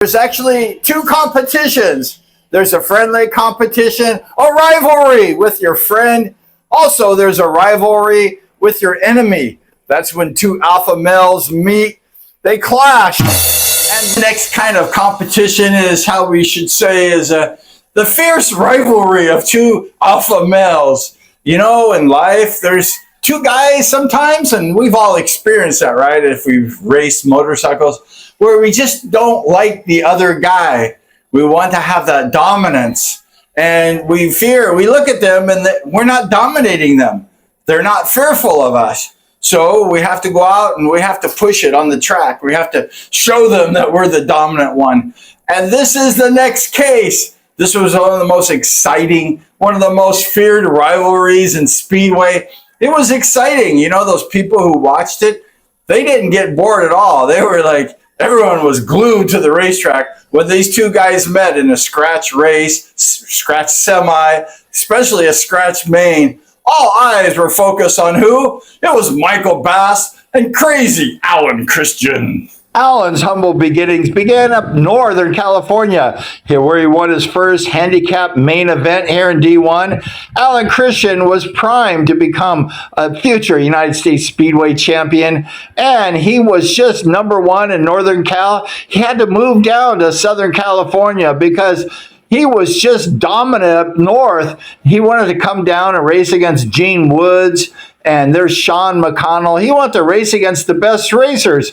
There's actually two competitions. There's a friendly competition, a rivalry with your friend. Also, there's a rivalry with your enemy. That's when two alpha males meet, they clash. And the next kind of competition is how we should say is the fierce rivalry of two alpha males. You know, in life, there's two guys sometimes, and we've all experienced that, right? If we've raced motorcycles, where we just don't like the other guy. We want to have that dominance, and we look at them and we're not dominating them. They're not fearful of us. So we have to go out and we have to push it on the track. We have to show them that we're the dominant one. And this is the next case. This was one of the most exciting, one of the most feared rivalries in Speedway. It was exciting. You know, those people who watched it, they didn't get bored at all. They were like, everyone was glued to the racetrack when these two guys met in a scratch race, scratch semi, especially a scratch main. All eyes were focused on who? It was Michael Bast and crazy Alan Christian. Alan's humble beginnings began up Northern California, here where he won his first handicap main event here in D1. Alan Christian was primed to become a future United States Speedway champion, and he was just number one in Northern Cal. He had to move down to Southern California because he was just dominant up north. He wanted to come down and race against Gene Woods, and there's Sean McConnell. He wanted to race against the best racers.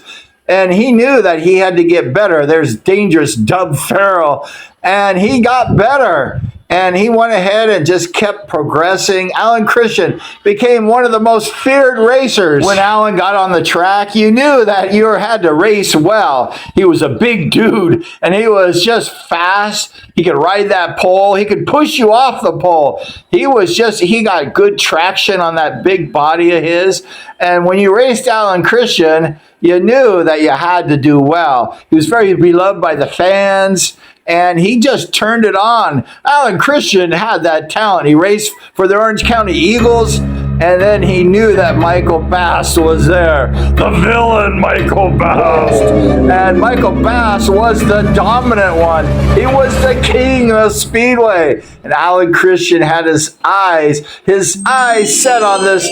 And he knew that he had to get better. There's dangerous Dub Farrell. And he got better. And he went ahead and just kept progressing. Alan Christian became one of the most feared racers. When Alan got on the track, you knew that you had to race well. He was a big dude, and he was just fast. He could ride that pole. He could push you off the pole. He got good traction on that big body of his. And when you raced Alan Christian, you knew that you had to do well. He was very beloved by the fans, and he just turned it on. Alan Christian had that talent. He raced for the Orange County Eagles, and then he knew that Michael Bast was there. The villain, Michael Bast. And Michael Bast was the dominant one. He was the king of Speedway. And Alan Christian had his eyes set on this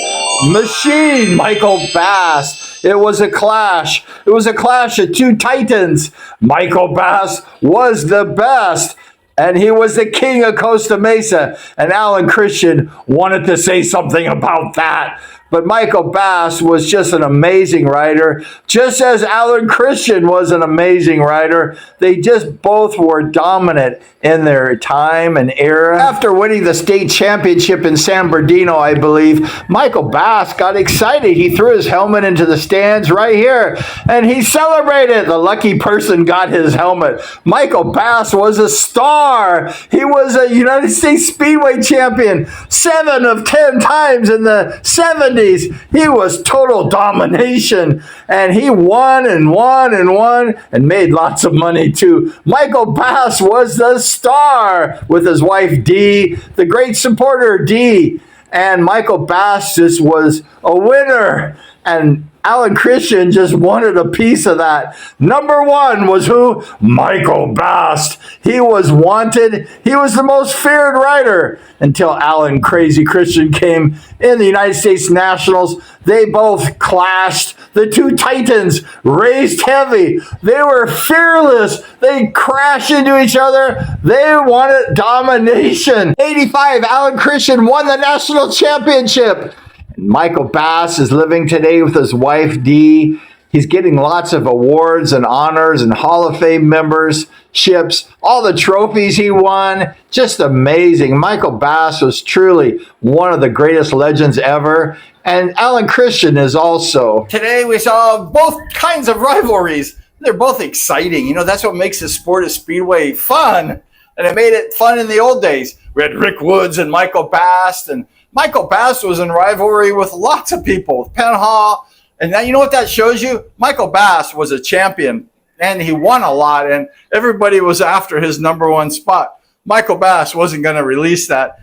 machine, Michael Bast. It was a clash. It was a clash of two titans. Michael Bast was the best, and he was the king of Costa Mesa. And Alan Christian wanted to say something about that. But Michael Bast was just an amazing rider, just as Alan Christian was an amazing rider. They just both were dominant in their time and era. After winning the state championship in San Bernardino, I believe, Michael Bast got excited. He threw his helmet into the stands right here, and he celebrated. The lucky person got his helmet. Michael Bast was a star. He was a United States Speedway champion 7 of 10 times in the 70s. He was total domination, and he won and won and won and made lots of money too. Michael Bast was the star with his wife Dee, the great supporter Dee, and Michael Bast just was a winner, and Alan Christian just wanted a piece of that. Number one was who? Michael Bast. He was wanted. He was the most feared rider until Alan Crazy Christian came in the United States Nationals. They both clashed. The two titans raced heavy. They were fearless. They crashed into each other. They wanted domination. 85, Alan Christian won the national championship. Michael Bast is living today with his wife, Dee. He's getting lots of awards and honors and Hall of Fame memberships, all the trophies he won. Just amazing. Michael Bast was truly one of the greatest legends ever. And Alan Christian is also. Today we saw both kinds of rivalries. They're both exciting. You know, that's what makes the sport of Speedway fun. And it made it fun in the old days. We had Rick Woods and Michael Bast, and Michael Bast was in rivalry with lots of people, with Penn Hall. And now you know what that shows you? Michael Bast was a champion, and he won a lot, and everybody was after his number one spot. Michael Bast wasn't going to release that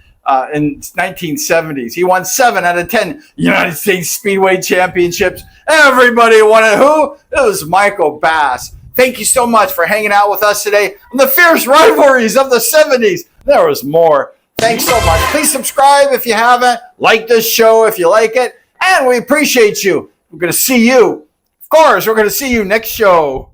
in 1970s. He won 7 out of 10 United States Speedway championships. Everybody wanted who? It was Michael Bast. Thank you so much for hanging out with us today on the fierce rivalries of the 70s. There was more. Thanks so much. Please subscribe if you haven't. Like this show if you like it. And we appreciate you. We're going to see you. Of course, we're going to see you next show.